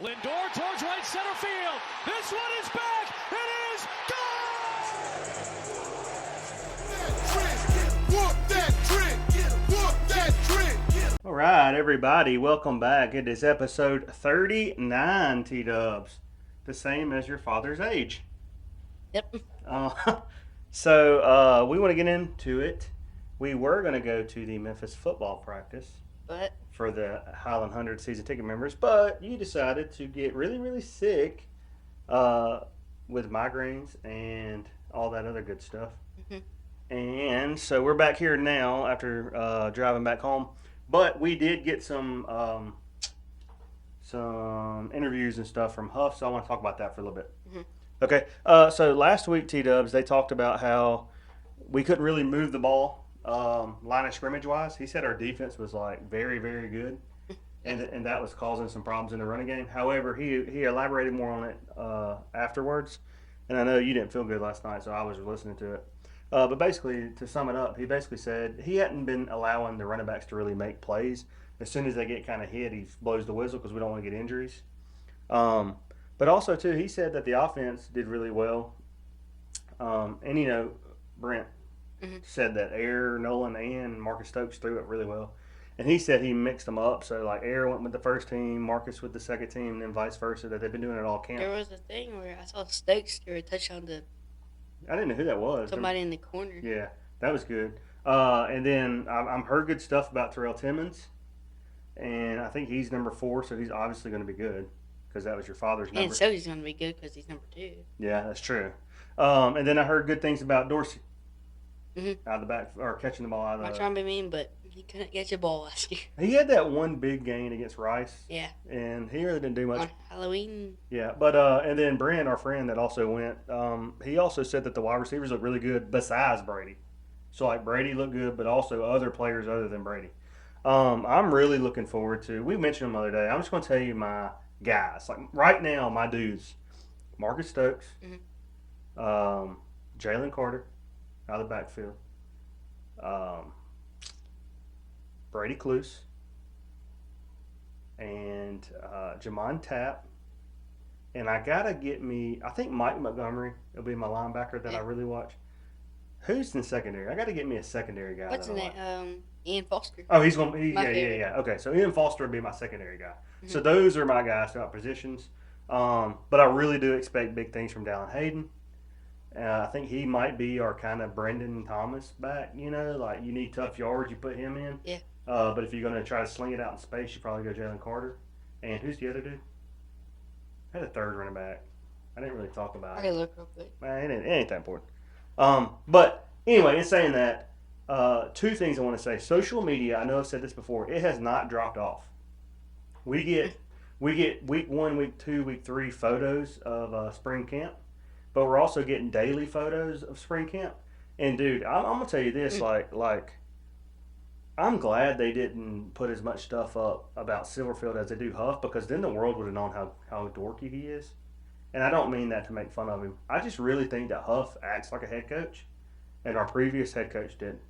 Lindor towards right center field. This one is back. It is gone! All right, everybody, welcome back. It is episode 39, T-Dubs. The same as your father's age. Yep. So we want to get into it. We were going to go to the Memphis football practice But for the Highland 100 season ticket members, but you decided to get really, really sick with migraines and all that other good stuff. Mm-hmm. And so we're back here now after driving back home. But we did get some interviews and stuff from Huff, so I want to talk about that for a little bit. Mm-hmm. Okay, so last week, T-Dubs, they talked about how we couldn't really move the ball line of scrimmage-wise. He said our defense was, like, very, very good, and that was causing some problems in the running game. However, he elaborated more on it afterwards, and I know you didn't feel good last night, so I was listening to it. But basically, to sum it up, he basically said he hadn't been allowing the running backs to really make plays. As soon as they get kind of hit, he blows the whistle because we don't want to get injuries. But also, too, he said that the offense did really well. And, you know, Brent said that Air, Nolan, and Marcus Stokes threw it really well. And he said he mixed them up. So, like, Air went with the first team, Marcus with the second team, and then vice versa, that they've been doing it all camp. there was a thing where I saw Stokes throw a touchdown to I didn't know who that was. somebody in the corner. Yeah, that was good. And then I've heard good stuff about Terrell Timmons, and I think he's number 4, so he's obviously going to be good because that was your father's number. And so he's going to be good because he's number 2. Yeah, that's true. And then I heard good things about Dorsey Mm-hmm. out of the back, or catching the ball out I'm not of trying to be mean, but he couldn't get your ball last year. He had that one big gain against Rice. Yeah. And he really didn't do much. On Halloween. Yeah, but and then Brent, our friend that also went, he also said that the wide receivers look really good besides Brady. So like Brady looked good, but also other players other than Brady. I'm really looking forward to. We mentioned them the other day. I'm just going to tell you my guys. Like right now, my dudes: Marcus Stokes, Jalen Carter out of the backfield, Brady Cluse, and Jamon Tapp. And I gotta get me. I think Mike Montgomery will be my linebacker that I really watch. Who's in secondary? I gotta get me a secondary guy. What's that his I like. name? Ian Foster. Oh, he's gonna. My Yeah. favorite. Okay, so Ian Foster would be my secondary guy. So those are my guys throughout positions. But I really do expect big things from Dallin Hayden. I think he might be our kind of Brendan Thomas back. You know, like you need tough yards, you put him in. Yeah. But if you're gonna try to sling it out in space, you probably go Jalen Carter. And who's the other dude? I had a third running back. I didn't really talk about I it. can look real quick. Man, it ain't that important. But anyway, in saying that, 2 things I want to say. Social media, I know I've said this before, it has not dropped off. We get week 1, week 2, week 3 photos of spring camp, but we're also getting daily photos of spring camp. And dude, I'm gonna tell you this, like I'm glad they didn't put as much stuff up about Silverfield as they do Huff, because then the world would have known how dorky he is. And I don't mean that to make fun of him. I just really think that Huff acts like a head coach, and our previous head coach didn't.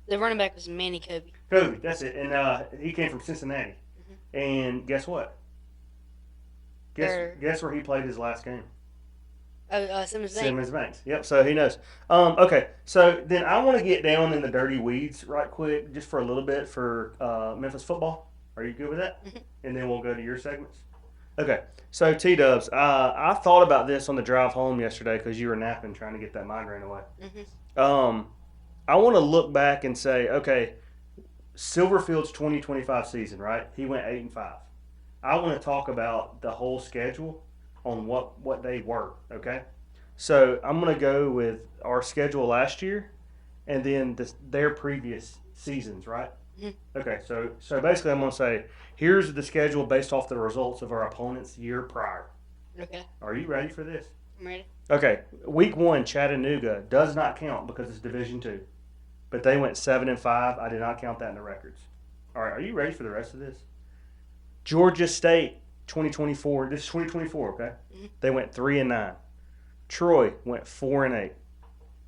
The running back was Manny Kobe. Kobe, that's it. And he came from Cincinnati. And guess what? Guess where he played his last game? Simmons Bank. Simmons Banks. Yep, so he knows. Okay, so then I want to get down in the dirty weeds right quick, just for a little bit for Memphis football. Are you good with that? And then we'll go to your segments. Okay, so T-Dubs, I thought about this on the drive home yesterday because you were napping trying to get that migraine away. I want to look back and say, okay, Silverfield's 2025 season, right? He went 8-5. I want to talk about the whole schedule on what they were, okay? So I'm going to go with our schedule last year and then their previous seasons, right? Okay, so basically I'm going to say, here's the schedule based off the results of our opponent's year prior. Okay. Are you ready for this? I'm ready. Okay, week 1, Chattanooga does not count because it's Division 2. But they went 7-5. I did not count that in the records. All right, are you ready for the rest of this? Georgia State, 2024. This is 2024, okay? They went 3-9. Troy went 4-8.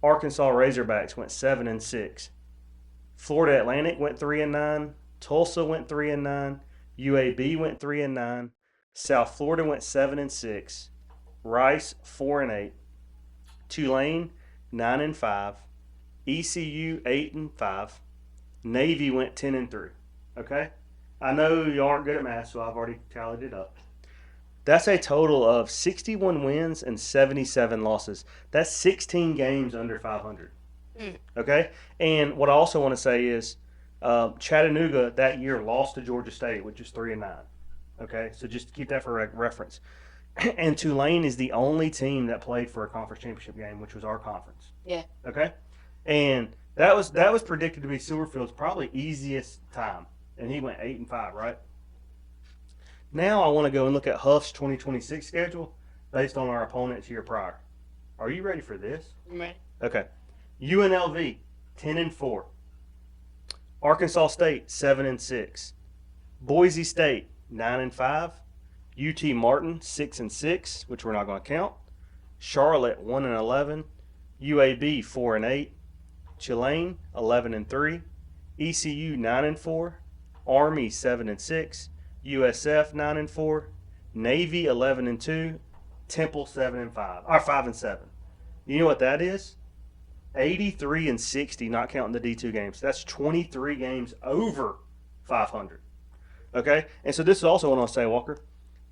Arkansas Razorbacks went 7-6. Florida Atlantic went 3-9. Tulsa went 3-9. UAB went 3-9. South Florida went 7-6. Rice 4-8. Tulane 9-5. ECU 8-5. Navy went 10-3. Okay, I know you aren't good at math, so I've already tallied it up. That's a total of 61 wins and 77 losses. That's 16 games under 500. Okay, and what I also want to say is Chattanooga that year lost to Georgia State, which is 3-9. Okay, so just keep that for reference. And Tulane is the only team that played for a conference championship game, which was our conference. Yeah. Okay, and that was predicted to be Silverfield's probably easiest time, and he went 8-5, right? Now I want to go and look at Huff's 2026 schedule based on our opponents year prior. Are you ready for this? I'm ready. Okay. UNLV 10-4. Arkansas State 7-6. Boise State 9-5. UT Martin 6-6, which we're not going to count. Charlotte 1-11. UAB 4-8. Tulane 11-3. ECU 9-4. Army 7-6. USF 9-4. Navy 11-2. Temple 7-5. Or 5-7. You know what that is? 83-60, not counting the D2 games. That's 23 games over 500. Okay? And so this is also what I'll say, Walker.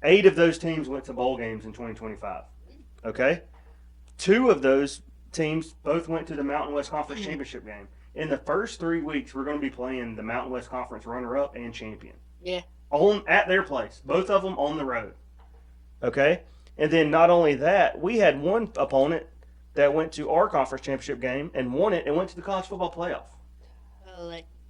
8 of those teams went to bowl games in 2025. Okay? 2 of those teams both went to the Mountain West Conference Championship game. In the first 3 weeks, we're going to be playing the Mountain West Conference runner-up and champion. Yeah. At their place. Both of them on the road. Okay? And then not only that, we had one opponent that went to our conference championship game and won it and went to the college football playoff.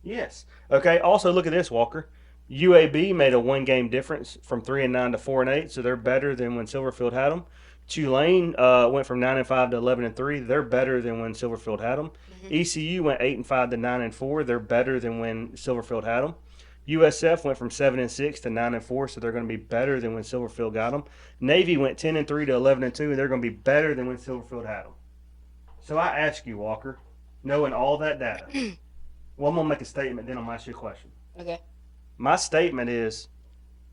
Yes. Okay. Also, look at this, Walker. UAB made a 1-game difference from 3-9 to 4-8, so they're better than when Silverfield had them. Tulane went from 9-5 to 11-3. They're better than when Silverfield had them. ECU went 8-5 to 9-4. They're better than when Silverfield had them. USF went from 7-6 to 9-4, so they're going to be better than when Silverfield got them. Navy went 10-3 to 11-2, and they're going to be better than when Silverfield had them. So I ask you, Walker, knowing all that data, well, I'm going to make a statement, then I'm going to ask you a question. Okay. My statement is,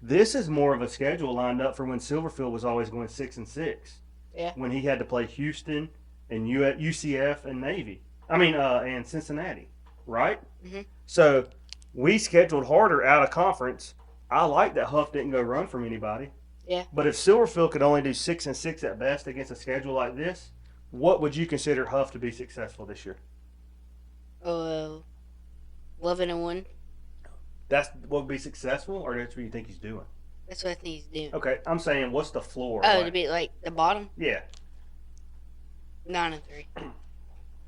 this is more of a schedule lined up for when Silverfield was always going 6-6. Yeah. When he had to play Houston and UCF and Navy. And Cincinnati, right? Mm-hmm. So we scheduled harder out of conference. I like that Huff didn't go run from anybody. Yeah. But if Silverfield could only do 6-6 at best against a schedule like this, what would you consider Huff to be successful this year? 11-1. That's what would be successful, or that's what you think he's doing? That's what I think he's doing. Okay, I'm saying, what's the floor? To be like the bottom? Yeah. 9-3.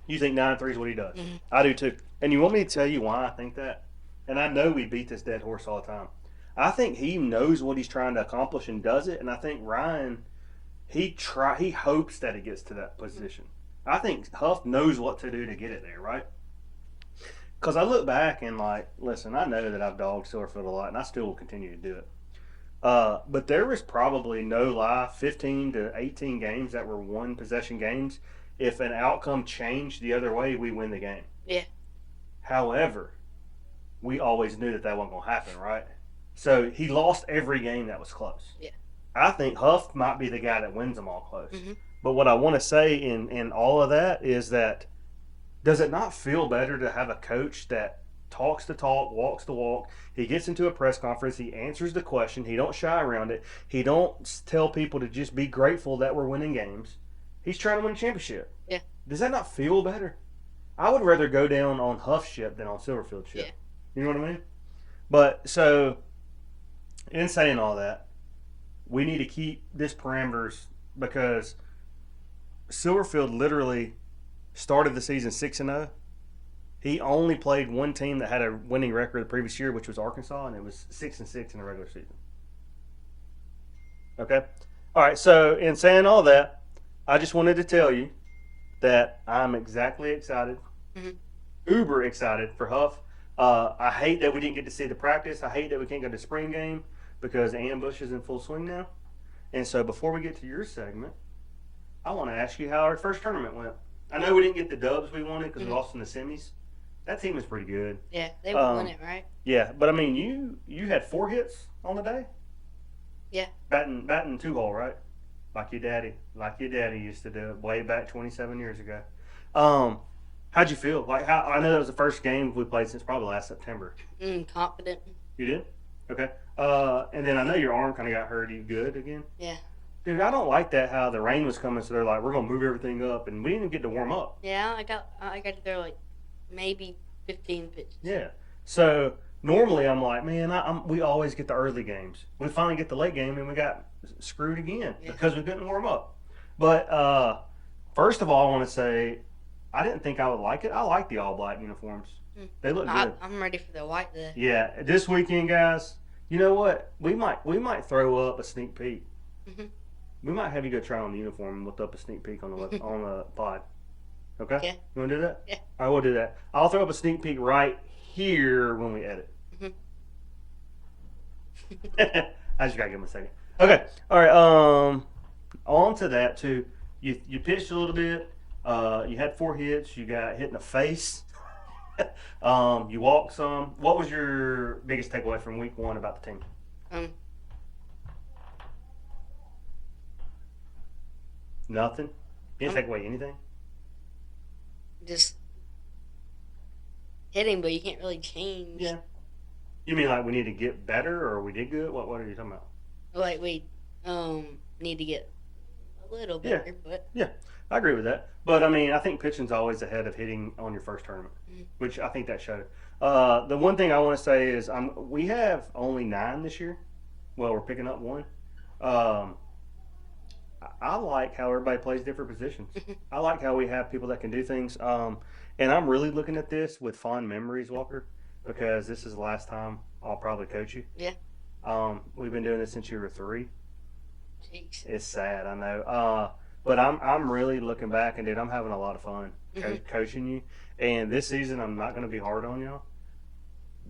You think 9-3 is what he does? Mm-hmm. I do too. And you want me to tell you why I think that? And I know we beat this dead horse all the time. I think he knows what he's trying to accomplish and does it. And I think Ryan, he hopes that he gets to that position. I think Huff knows what to do to get it there, right? Because I look back and listen, I know that I've dogged Silverfield a lot, and I still will continue to do it. But there was probably, no lie, 15 to 18 games that were one-possession games. If an outcome changed the other way, we win the game. Yeah. However, we always knew that wasn't going to happen, right? So he lost every game that was close. Yeah. I think Huff might be the guy that wins them all close. Mm-hmm. But what I want to say in all of that is that, does it not feel better to have a coach that talks the talk, walks the walk? He gets into a press conference, he answers the question, he don't shy around it, he don't tell people to just be grateful that we're winning games. He's trying to win a championship. Yeah. Does that not feel better? I would rather go down on Huff's ship than on Silverfield's ship. Yeah. You know what I mean? But so, in saying all that, we need to keep this parameters, because Silverfield literally started the season 6-0. He only played one team that had a winning record the previous year, which was Arkansas, and it was 6-6 in the regular season. Okay? All right, so in saying all that, I just wanted to tell you that I'm exactly excited, uber excited for Huff. I hate that we didn't get to see the practice. I hate that we can't go to spring game because ambush is in full swing now. And so before we get to your segment, I want to ask you how our first tournament went. I know we didn't get the dubs we wanted because we lost in the semis. That team was pretty good. Yeah, they won it, right? Yeah, but I mean, you had 4 hits on the day? Yeah. Batting 2-hole, right? Like your daddy used to do it way back 27 years ago. How'd you feel? Like I know that was the first game we played since probably last September. Confident. You did? Okay. And then I know your arm kind of got hurt. Are you good again? Yeah. Dude, I don't like that how the rain was coming, so they're like, we're gonna move everything up, and we didn't even get to warm up. Yeah, I got to throw like maybe 15 pitches. Yeah. So normally I'm like, man, we always get the early games. We finally get the late game, and we got screwed again because we couldn't warm up. But first of all, I want to say I didn't think I would like it. I like the all black uniforms. They look good. I'm ready for the white though. Yeah, this weekend, guys. You know what? We might throw up a sneak peek. Mhm. We might have you go try on the uniform and look up a sneak peek on the on the pod. Okay? Yeah. You want to do that? Yeah. I will do that. I'll throw up a sneak peek right here when we edit. I just gotta give him a second. Okay. All right. On to that too. You pitched a little bit. You had 4 hits. You got hit in the face. You walked some. What was your biggest takeaway from week 1 about the team? Nothing. You didn't take away anything. Just hitting, but you can't really change. Yeah. You mean like we need to get better, or we did good? What are you talking about? Like we need to get a little better, but Yeah, I agree with that. But I mean, I think pitching's always ahead of hitting on your first tournament, which I think that showed. The one thing I want to say is we have only 9 this year. Well, we're picking up 1. I like how everybody plays different positions. I like how we have people that can do things. And I'm really looking at this with fond memories, Walker, because this is the last time I'll probably coach you. Yeah. We've been doing this since you were 3. Jeez. It's sad, I know. But I'm really looking back, and dude, I'm having a lot of fun coaching you. And this season, I'm not going to be hard on y'all.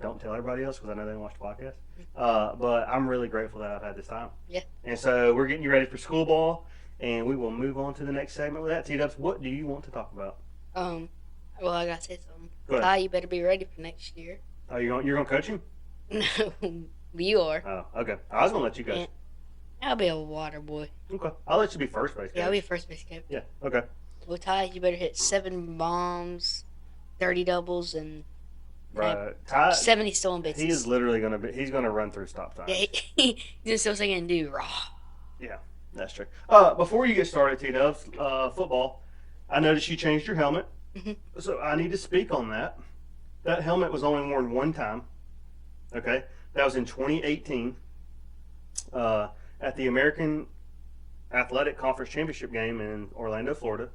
Don't tell everybody else because I know they don't watch the podcast. But I'm really grateful that I've had this time. Yeah. And so we're getting you ready for school ball, and we will move on to the next segment with that. T-Dubs, what do you want to talk about? Well, I gotta say something. Go ahead. Ty, you better be ready for next year. Oh, you're gonna coach him? No, you are. Oh, okay. I was gonna let you go. Yeah. I'll be a water boy. Okay. I'll let you be first base coach. Yeah, I'll be first base coach. Yeah. Okay. Well, Ty, you better hit 7 bombs, 30 doubles, and Right. Ty, 70 stolen bases. he is literally he's gonna run through stop signs. Yeah, he's just so saying do raw. Yeah, that's true. Before you get started, T-Dubs, football, I noticed you changed your helmet. So I need to speak on that. That helmet was only worn 1 time. Okay? That was in 2018 at the American Athletic Conference Championship game in Orlando, Florida.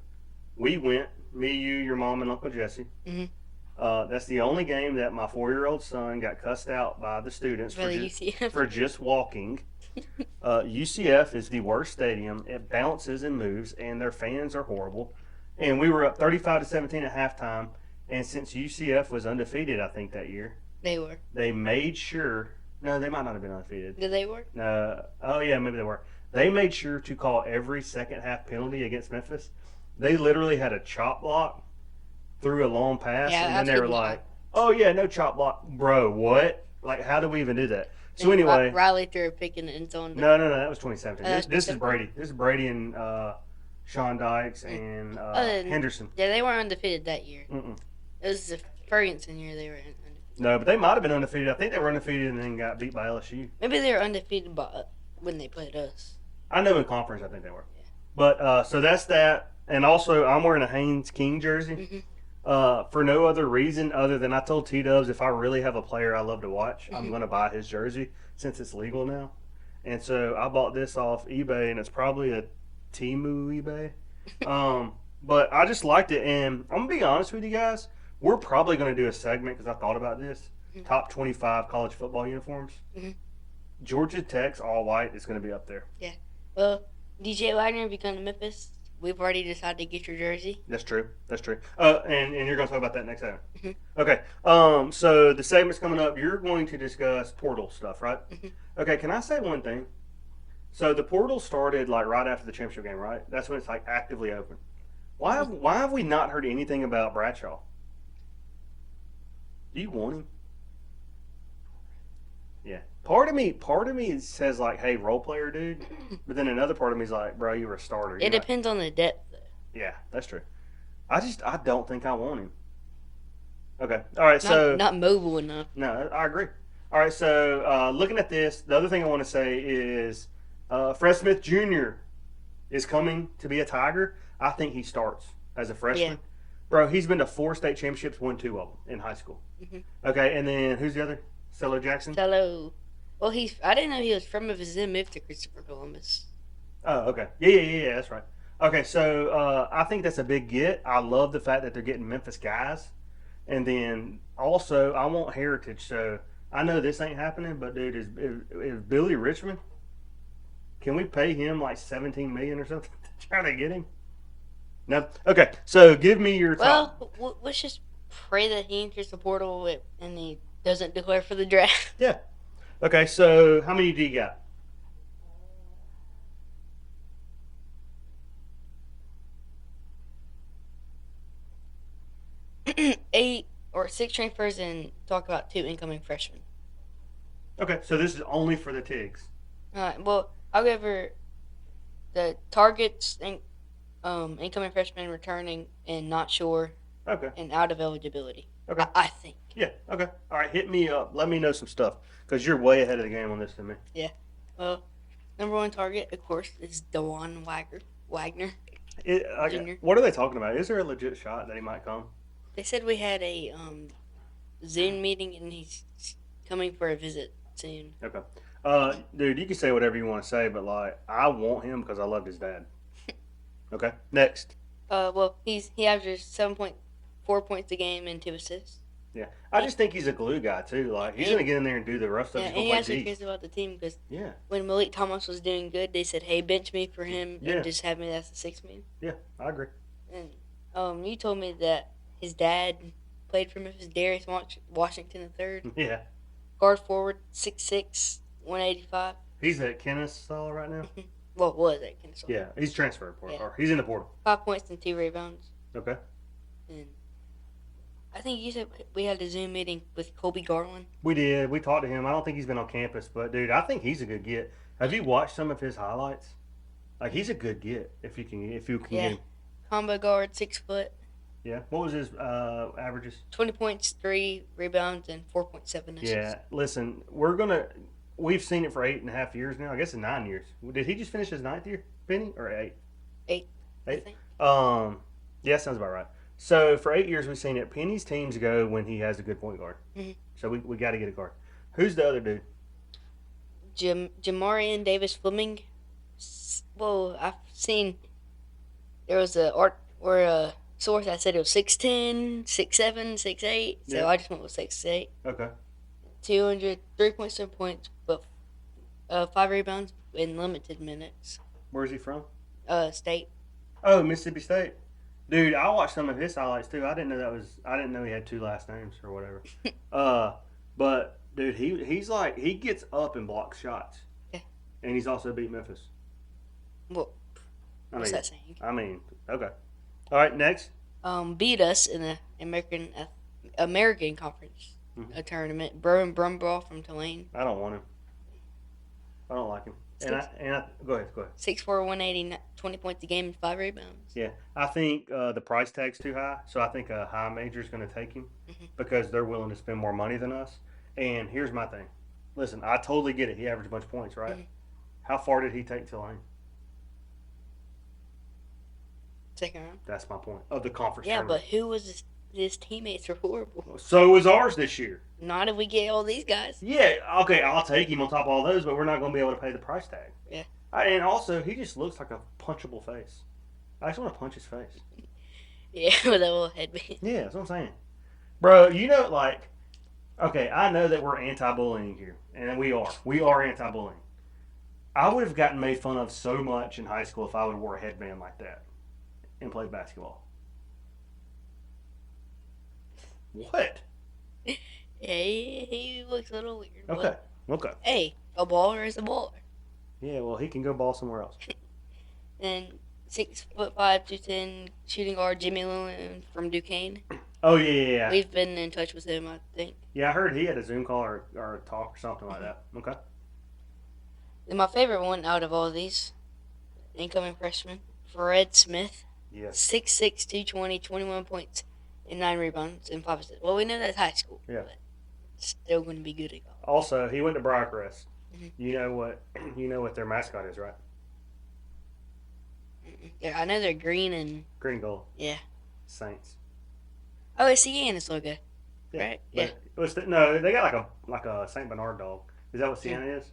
We went, me, you, your mom, and Uncle Jesse. That's the only game that my 4-year-old son got cussed out by the students for just walking. UCF is the worst stadium. It bounces and moves, and their fans are horrible. And we were up 35-17 at halftime. And since UCF was undefeated, I think that year, They were. they made sure. No, they might not have been undefeated. Did they work? No. Oh yeah, maybe they were. They made sure to call every second half penalty against Memphis. They literally had a chop block through a long pass, and then they were like, "Oh yeah, no chop block, bro. What? Like, how do we even do that?" So anyway, Riley threw a pick in the end zone. No, that was 2017. This is Brady. This is Brady and Sean Dykes and Henderson. Yeah, they weren't undefeated that year. Mm-mm. It was the Ferguson year they were undefeated. No, but they might have been undefeated. I think they were undefeated and then got beat by LSU. Maybe they were undefeated when they played us. I know in conference I think they were. Yeah. But so that's that. And also I'm wearing a Haynes King jersey for no other reason other than I told T-Dubs if I really have a player I love to watch, I'm going to buy his jersey since it's legal now. And so I bought this off eBay, and it's probably a Temu eBay. But I just liked it. And I'm going to be honest with you guys. We're probably going to do a segment because I thought about this. Top 25 college football uniforms. Georgia Tech's all white is going to be up there. Yeah. Well, DJ Wagner, if you come to Memphis, we've already decided to get your jersey. That's true. That's true. And you're going to talk about that next segment. Okay. So the segment's coming up. You're going to discuss portal stuff, right? Okay. Can I say one thing? So the portal started like right after the championship game, right? That's when it's like actively open. Why have we not heard anything about Bradshaw? Do you want him? Yeah. Part of me says like, hey, role player, dude. But then another part of me is like, bro, you were a starter. It depends on the depth, though. Yeah, that's true. I don't think I want him. Okay. All right. Not So not mobile enough. no, I agree. All right. So looking at this, the other thing I want to say is Fred Smith Jr. is coming to be a Tiger. I think he starts as a freshman. Yeah. Bro, he's been to 4 state championships, won 2 of them in high school. Okay, and then who's the other? Stella Jackson? Hello. Well, I didn't know he was from Memphis. Then moved to Christopher Columbus. Oh, okay. Yeah, that's right. Okay, so I think that's a big get. I love the fact that they're getting Memphis guys. And then also, I want heritage. So I know this ain't happening, but dude, is Billy Richmond? Can we pay him like $17 million or something to try to get him? No. Okay, so give me your top. Well, let's just pray that he enters the portal and he doesn't declare for the draft. Yeah. Okay, so how many do you got? Eight or six transfers and talk about 2 incoming freshmen. Okay, so this is only for the Tigs. All right. Well, I'll go over the targets and incoming freshmen returning and not sure Okay. and out of eligibility. Okay. I think. Yeah. Okay. All right. Hit me up. Let me know some stuff because you're way ahead of the game on this than me. Well, number 1 target, of course, is Dewan Wagner. Junior. What are they talking about? Is there a legit shot that he might come? They said we had a Zoom meeting and he's coming for a visit soon. Okay. Dude, you can say whatever you want to say, but like, I want him because I loved his dad. Okay. Next. Well, he averages 7.4 points a game and 2 assists. Yeah, I just think he's a glue guy too. Like he's gonna get in there and do the rough stuff. Yeah, He's and gonna he play actually deep. cares about the team because Yeah. when Malik Thomas was doing good, they said, "Hey, bench me for him Yeah. and just have me as the 6th man." Yeah, I agree. And you told me that his dad played for Memphis, Darius Washington III. Yeah. Guard forward, 6'6", 185. He's at Kennesaw right now. Well, was at Kennesaw. Yeah, he's transferred portal. Yeah. Or he's in the portal. 5 points and 2 rebounds. Okay. And I think you said we had a Zoom meeting with Colby Garland. We did. We talked to him. I don't think he's been on campus, but dude, I think he's a good get. Have you watched some of his highlights? Like he's a good get if you can Yeah. get him. Combo guard, 6 foot. Yeah. What was his averages? 20 points, 3 rebounds, and 4.7 assists. Yeah. Listen, we've seen it for 8.5 years now. I guess in 9 years. Did he just finish his 9th year, Penny, or 8? 8. I 8. think. Yeah, sounds about right. So for 8 years we've seen it. Penny's teams go when he has a good point guard. Mhm. So we got to get a guard. Who's the other dude? Jamarian Davis Fleming. Well, I've seen there was a source that said it was 6'10", 6'7", 6'8". So Yeah. I just went with 6'8". Okay. 3.7 points, but 5 rebounds in limited minutes. Where's he from? State. Oh, Mississippi State. Dude, I watched some of his highlights too. I didn't know he had 2 last names or whatever. But dude, he gets up and blocks shots. Yeah. And he's also beat Memphis. Well, what's that saying? Okay. All right, next. Beat us in the American Conference tournament. Burn Brumbaugh from Tulane. I don't want him. I don't like him. And I go ahead. 6'4", 180, 20 points a game and 5 rebounds. Yeah, I think the price tag's too high, so I think a high major is going to take him because they're willing to spend more money than us. And here's my thing. Listen, I totally get it. He averaged a bunch of points, right? How far did he take Tulane? 2nd round. That's my point of the conference. Yeah, tournament. but who was his teammates are horrible. So was ours this year. Not if we get all these guys. Yeah, okay, I'll take him on top of all those, but we're not going to be able to pay the price tag. Yeah. And also, he just looks like a punchable face. I just want to punch his face. Yeah, with that little headband. Yeah, that's what I'm saying. Bro, okay, I know that we're anti-bullying here, and we are. We are anti-bullying. I would have gotten made fun of so much in high school if I would have wore a headband like that and played basketball. What? Yeah, he looks a little weird. Okay. Hey, a baller is a baller. Yeah, well, he can go ball somewhere else. And 6'5", 210 shooting guard Jimmy Lewin from Duquesne. Oh yeah. We've been in touch with him, I think. Yeah, I heard he had a Zoom call or a talk or something like that. Okay. And my favorite one out of all of these, incoming freshman, Fred Smith. Yes. 6'6", 220, 21 points, and 9 rebounds, and 5 assists. Well, we know that's high school. Yeah. But still going to be good at golf. Also, he went to Briarcrest. Mhm. You know what their mascot is, right? Yeah, I know they're green and Green and gold. yeah. Saints. Oh, it's Sienna's logo, Yeah. right? Yeah. No, they got like a Saint Bernard dog. Is that what Sienna is?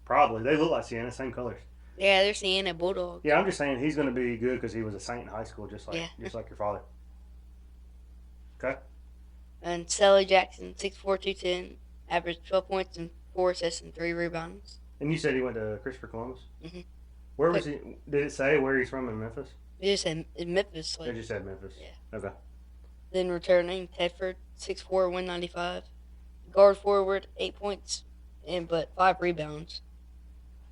Probably. They look like Sienna, same colors. Yeah, they're Sienna Bulldogs. Yeah, I'm just saying he's going to be good because he was a Saint in high school, just like your father. Okay. And Sally Jackson, 6'4", 210, averaged 12 points and 4 assists and 3 rebounds. And you said he went to Christopher Columbus. Mhm. Where was he? Did it say where he's from in Memphis? It just said in Memphis. It just said Memphis. Yeah. Okay. Then returning Tedford, 6'4", 195, guard forward, 8 points, but 5 rebounds.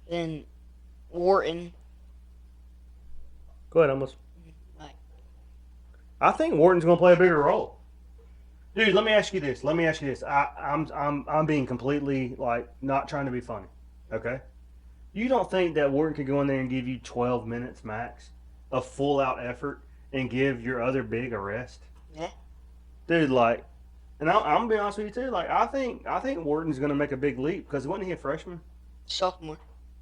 Then Wharton. Go ahead, almost. Like, I think Wharton's going to play a bigger role. Dude, let me ask you this. I'm being completely not trying to be funny. Okay. You don't think that Wharton could go in there and give you 12 minutes max of full out effort and give your other big a rest? Yeah. Dude, and I'm gonna be honest with you too. I think Wharton's gonna make a big leap because wasn't he a freshman? sophomore.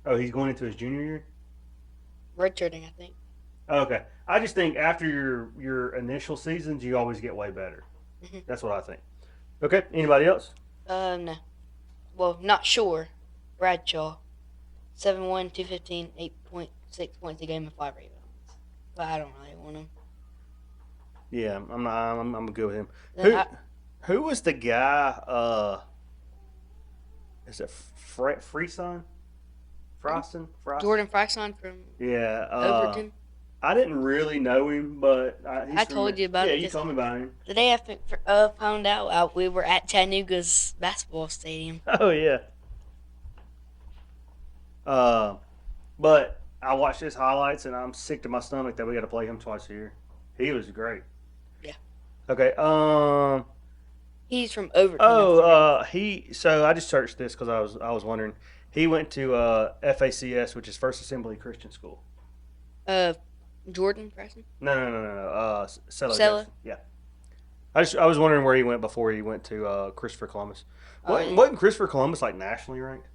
Oh, he's going into his junior year. Redshirting, I think. Okay, I just think after your initial seasons, you always get way better. Mhm. That's what I think. Okay, anybody else? No. Well, not sure. Bradshaw, 7'1", 215, 8.6 points a game and 5 rebounds. But I don't really want him. Yeah, I'm not. I'm good with him. Then Who was the guy? Is it Freeson? Froston? Jordan Frison from Yeah. Overton. I didn't really know him, but I told you about yeah, it. Yeah, you told me about him. The day I found out, we were at Chattanooga's basketball stadium. Oh yeah. But I watched his highlights and I'm sick to my stomach that we got to play him twice a year. He was great. Yeah. Okay. He's from Overton. So I just searched this because I was wondering. He went to FACS, which is First Assembly Christian School. Jordan Preston? No. Sella. Sella? Yeah. I was wondering where he went before he went to Christopher Columbus. Yeah. Wasn't Christopher Columbus nationally ranked?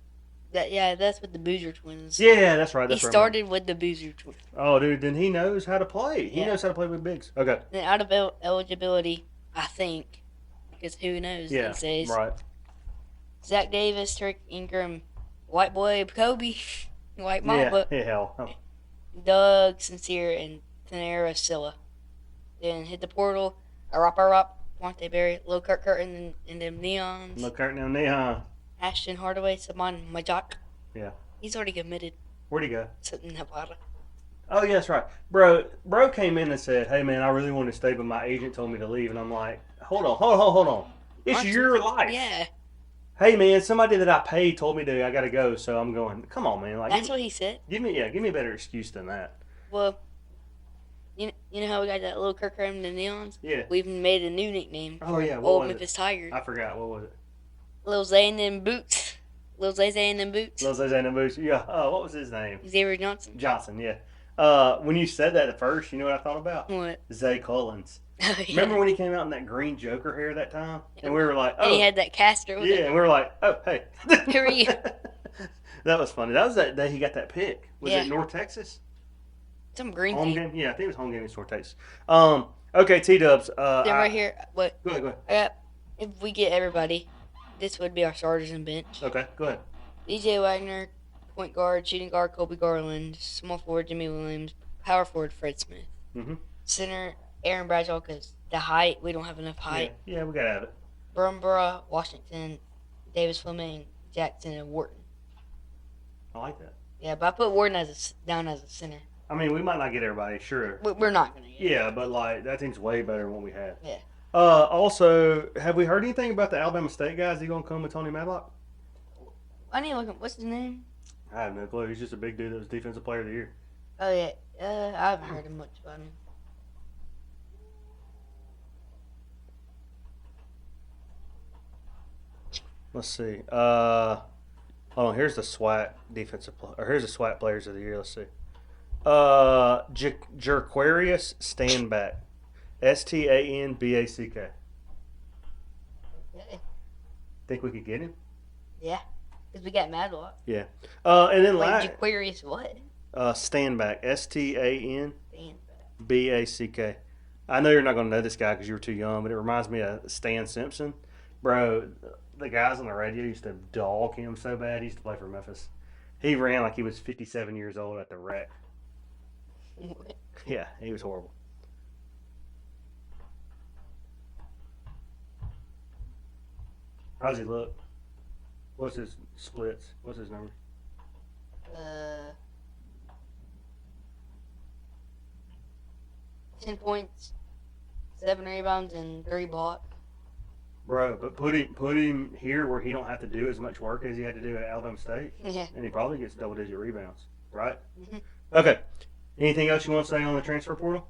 That's with the Boozer twins. Yeah, that's right. He started with the Boozer twins. Oh, dude, then he knows how to play. He Yeah. knows how to play with bigs. Okay. Then out of eligibility, I think, because who knows these days. Right. Zach Davis, Turk Ingram, White Boy Kobe, White Mamba, Yeah, hell. Oh. Doug Sincere, and Tanera Silla. Then hit the portal, Arop, Monte Berry, Lil Kurt Curtin, and them Neons. Look, Curtin and Neon. Ashton Hardaway, Saman Majak. Yeah. He's already committed Where'd he go? to Nevada. Oh, yeah, that's right. Bro came in and said, hey, man, I really want to stay, but my agent told me to leave. And I'm like, hold on. It's your life. Yeah. Hey, man, somebody that I paid told me I got to go, so I'm going. Come on, man. That's what he said. Give me a better excuse than that. Well, you know how we got that little Kirk Curtin and the Neons? Yeah. We've made a new nickname Oh, for yeah, what old was Memphis Tigers. I forgot. What was it? Lil Zay and them boots. Lil Zay and them boots. Los Angeles. Yeah. What was his name? Xavier Johnson. Johnson, yeah. When you said that at first, you know what I thought about? What? Zay Collins. Oh, yeah. Remember when he came out in that green Joker hair that time? And we were like, oh. And he had that caster with yeah, it. and we were like, oh, hey. Who are you? That was funny. That was that day he got that pick. Was Yeah. it North Texas? Some green Home thing. game? Yeah, I think it was home game against North Texas. Okay, T-Dubs. Then right here, what? Go ahead. If we get everybody, this would be our starters and bench. Okay, go ahead. DJ Wagner, point guard, shooting guard, Kobe Garland, small forward, Jimmy Williams, power forward, Fred Smith. Mm-hmm. Center, Aaron Bradshaw, because the height, we don't have enough height. Yeah, we got to have it. Brumborough, Washington, Davis Fleming, Jackson, and Wharton. I like that. Yeah, but I put Wharton down as a center. I mean, we might not get everybody, sure. We're not going to get it. Yeah, but that team's way better than what we had. Yeah. Also, have we heard anything about the Alabama State guys? Is he going to come with Tony Madlock? I need to look at, what's his name? I have no clue. He's just a big dude that was Defensive Player of the Year. Oh, yeah. I haven't heard much about him. Let's see. Hold on. Here's the SWAT here's the SWAT players of the year. Let's see. Jerquarius Stanback. Stanback. Okay. Think we could get him? Yeah. Because we got mad a lot. Yeah. And then Wait, Jaquarius what? Stanback. Stanback. Stand back. I know you're not going to know this guy because you were too young, but it reminds me of Stan Simpson. Bro, the guys on the radio used to dog him so bad. He used to play for Memphis. He ran like he was 57 years old at the rec. Yeah, he was horrible. How's he look? What's his splits? What's his number? 10 points, 7 rebounds, and 3 blocks. Bro, but put him here where he don't have to do as much work as he had to do at Alabama State, Yeah. and he probably gets double-digit rebounds, right? Mhm. Okay. Anything else you want to say on the transfer portal?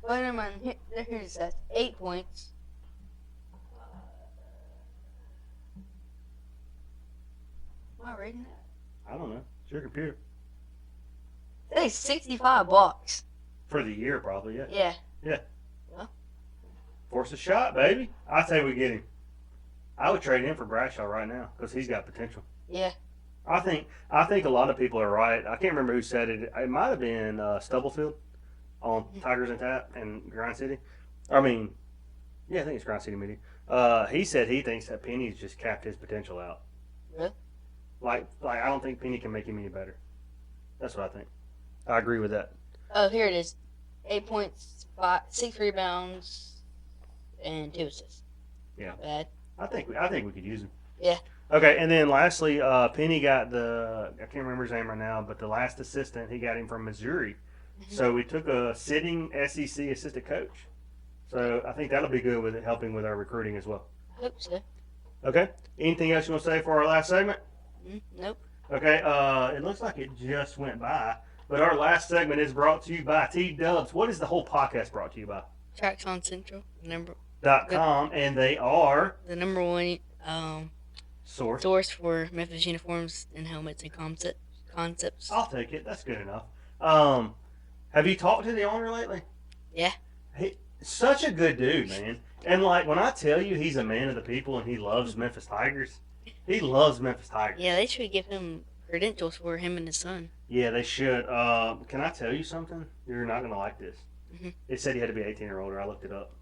Wait a minute. Here's that. 8 points. Am I reading that? I don't know. It's your computer. Hey, 65 blocks. For the year, probably, yeah. Yeah. Force a shot, baby. I say we get him. I would trade him for Bradshaw right now because he's got potential. Yeah. I think a lot of people are right. I can't remember who said it. It might have been Stubblefield on Tigers and Tap and Grind City. I mean, yeah, I think it's Grind City Media. He said he thinks that Penny's just capped his potential out. Really? Like I don't think Penny can make him any better. That's what I think. I agree with that. Oh, here it is. 8 points, 6 rebounds, and 2 assists. Yeah. Bad. I think we could use him. Yeah. Okay, and then lastly, Penny got I can't remember his name right now, but the last assistant, he got him from Missouri. So we took a sitting SEC assistant coach. So I think that'll be good with it, helping with our recruiting as well. I hope so. Okay. Anything else you want to say for our last segment? Nope. Okay. It looks like it just went by, but our last segment is brought to you by T-Dubs. What is the whole podcast brought to you by? Tracks on Central. .com, and they are The number one source. for Memphis uniforms and helmets and concepts. I'll take it. That's good enough. Have you talked to the owner lately? Yeah. Such a good dude, man. And like when I tell you he's a man of the people and he loves Memphis Tigers, he loves Memphis Tigers. Yeah, they should give him credentials for him and his son. Yeah, they should. Can I tell you something? You're not gonna like this. Mhm. It said he had to be 18 or older. I looked it up.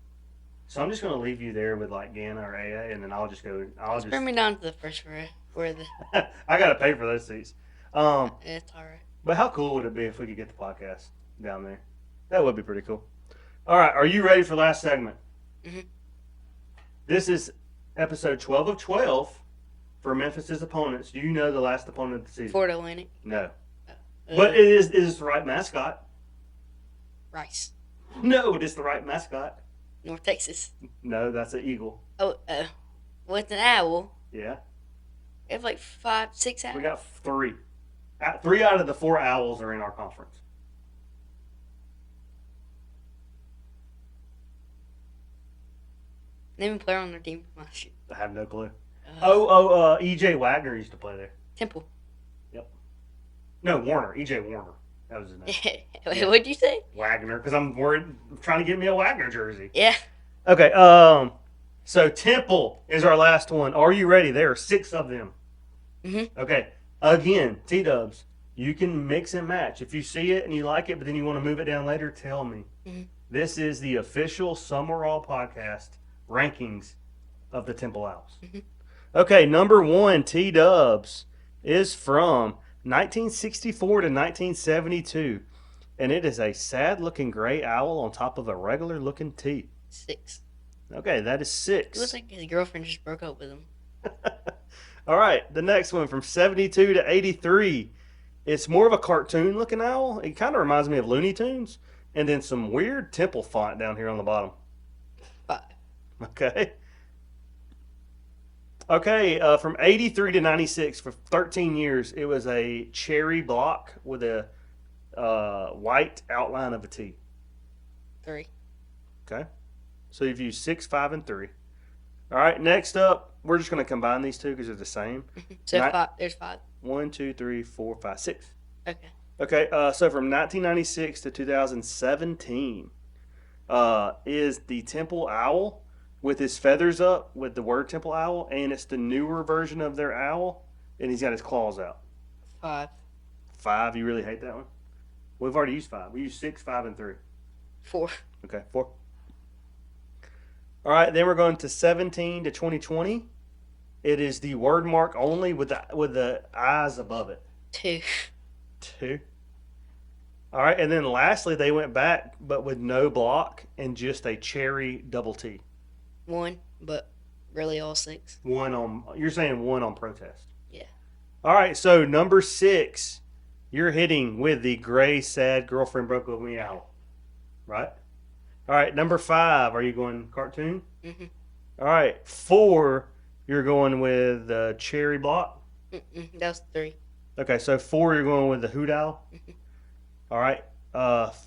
So I'm just gonna leave you there with like Gana or AA, and then I'll just Bring me down to the first row where the. I gotta pay for those seats. It's alright. But how cool would it be if we could get the podcast down there? That would be pretty cool. All right, are you ready for last segment? Mhm. This is episode 12 of 12 for Memphis's opponents. Do you know the last opponent of the season? Fort Atlantic. No. But it is the right mascot. Rice. No, it is the right mascot. North Texas. No, that's an eagle. Oh, with an owl. Yeah. We have like 5, 6 owls. We got 3. 3 out of the 4 owls are in our conference. Name a player on their team. Oh, shoot. I have no clue. Uh, E.J. Wagner used to play there. Temple. No, Warner. E.J. Warner. That was his name. Wait, what'd you say? Wagner, because I'm worried, trying to get me a Wagner jersey. Yeah. Okay, so Temple is our last one. Are you ready? There are 6 of them. Mm-hmm. Okay, again, T-Dubs, you can mix and match. If you see it and you like it, but then you want to move it down later, tell me. Mm-hmm. This is the official SUMorALL podcast rankings of the Temple Owls. Mm-hmm. Okay, number 1, T-Dubs, is from 1964 to 1972. And it is a sad-looking gray owl on top of a regular-looking T. 6. Okay, that is 6. It looks like his girlfriend just broke up with him. All right, the next one from 72 to 83. It's more of a cartoon-looking owl. It kind of reminds me of Looney Tunes. And then some weird Temple font down here on the bottom. 5. Okay. Okay, from 83 to 96, for 13 years, it was a cherry block with a white outline of a T. 3. Okay. So you've used 6, 5, and 3. All right, next up, we're just going to combine these two because they're the same. So Ni- 5. There's 5. 1, 2, 3, 4, 5, 6. Okay. Okay, so from 1996 to 2017 is the Temple Owl with his feathers up with the word Temple Owl, and it's the newer version of their owl, and he's got his claws out. 5. 5, you really hate that one? We've already used 5. We used 6, 5, and 3. 4. Okay, 4. All right, then we're going to 17 to 2020. It is the word mark only with the eyes above it. 2. 2. All right, and then lastly, they went back, but with no block and just a cherry double T. 1, but really all 6. You're saying 1 on protest. Yeah. All right, so number 6, you're hitting with the gray, sad girlfriend broke up with me owl, right? All right, number 5, are you going cartoon? Mm-hmm. All right, 4, you're going with the cherry block. That was 3. Okay, so 4, you're going with the hoot owl. All right,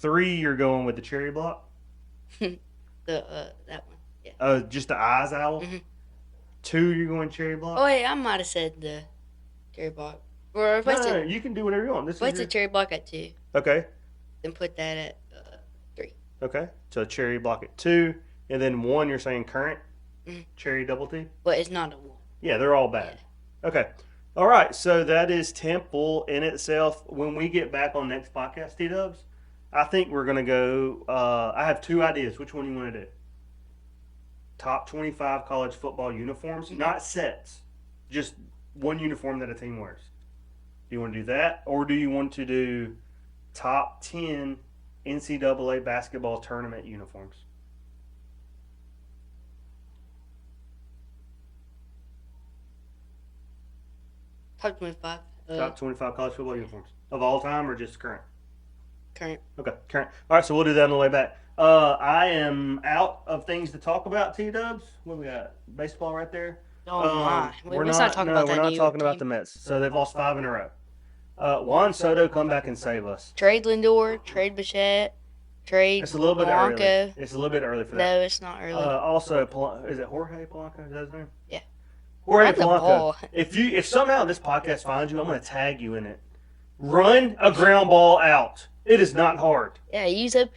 3, you're going with the cherry block. That one. Yeah. Just the eyes owl. 2, you're going cherry block. Oh wait, I might have said the cherry block. Or No, you can do whatever you want. What's the cherry block at 2? Okay. Then put that at 3. Okay, so cherry block at 2, and then 1, you're saying current cherry double T. But it's not a 1. Yeah, they're all bad. Yeah. Okay. All right, so that is Temple in itself. When we get back on next podcast, T-Dubs, I think we're going to go I have 2 ideas. Which one do you want to do? Top 25 college football uniforms, not sets, just one uniform that a team wears. Do you want to do that, or do you want to do top 10 NCAA basketball tournament uniforms? Top 25. Top 25 college football uniforms of all time, or just current? Current. Okay, current. All right, so we'll do that on the way back. I am out of things to talk about, T-Dubs. What we got? Baseball right there. Oh my! We're not talking about the Mets. So they've lost 5 in a row. Juan Soto, come back and save us. Trade Lindor. Trade Bichette. Trade. It's a little bit Polanco. early. It's a little bit early for that. No, it's not early. Also, is it Jorge Polanco? Is that his name? Yeah. Jorge Run the ball. Polanco. If somehow this podcast finds you, I'm going to tag you in it. Run a ground ball out. It is not hard. Yeah, use those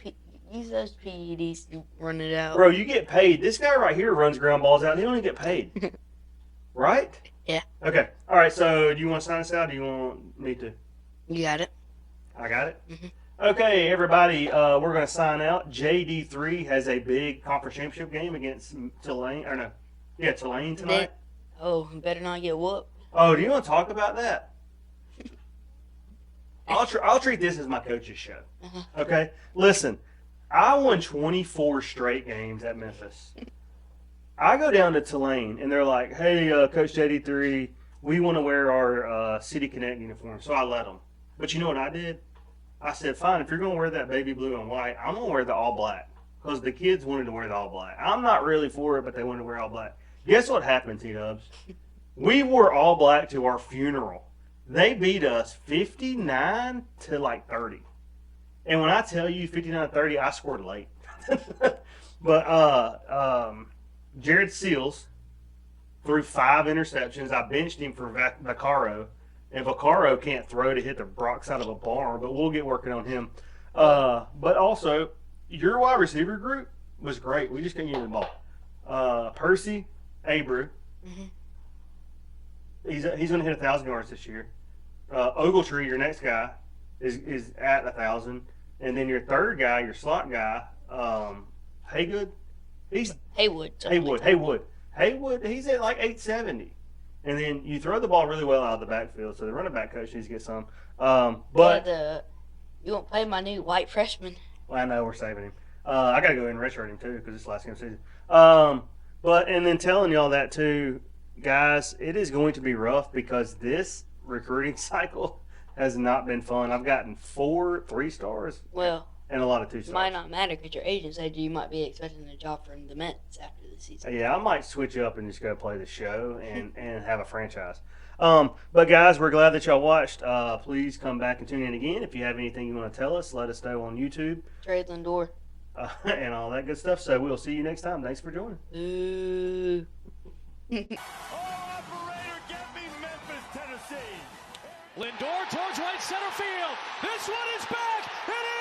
PEDs to run it out. Bro, you get paid. This guy right here runs ground balls out, and he don't even get paid. Right? Yeah. Okay. All right, so do you want to sign us out, or do you want me to? You got it. I got it? Mhm. Okay, everybody, we're going to sign out. JD3 has a big conference championship game against Tulane. Or no. Yeah, Tulane tonight. Oh, better not get whooped. Oh, do you want to talk about that? I'll treat this as my coach's show. Okay? Listen, I won 24 straight games at Memphis. I go down to Tulane, and they're like, hey, Coach JD3, we want to wear our City Connect uniform. So I let them. But you know what I did? I said, fine, if you're going to wear that baby blue and white, I'm going to wear the all black. Because the kids wanted to wear the all black. I'm not really for it, but they wanted to wear all black. Guess what happened, T-Dubs? We wore all black to our funeral. They beat us 59 to like 30. And when I tell you 59-30, I scored late. But Jared Seals threw 5 interceptions. I benched him for Vaccaro. And Vaccaro can't throw to hit the Brock side of a barn, but we'll get working on him. But also, your wide receiver group was great. We just couldn't get him the ball. Percy Abreu. Mm-hmm. He's going to hit 1,000 yards this year. Ogletree, your next guy, is at 1,000, and then your third guy, your slot guy, Haygood. Haywood. He's at like 870, and then you throw the ball really well out of the backfield. So the running back coach needs to get some. But you won't play my new white freshman. Well, I know we're saving him. I got to go in and redshirt him too because it's last game of the season. But and then telling y'all that too. Guys, it is going to be rough because this recruiting cycle has not been fun. I've gotten 4 3-stars. Well, and a lot of 2-stars. Might not matter because your agent said you might be expecting a job from the Mets after the season. Yeah, I might switch up and just go play the show and have a franchise. But guys, we're glad that y'all watched. Please come back and tune in again. If you have anything you want to tell us, let us know on YouTube. Trade Lindor. And all that good stuff. So we'll see you next time. Thanks for joining. Ooh. Oh, operator, get me Memphis, Tennessee. Lindor towards right center field. This one is back. It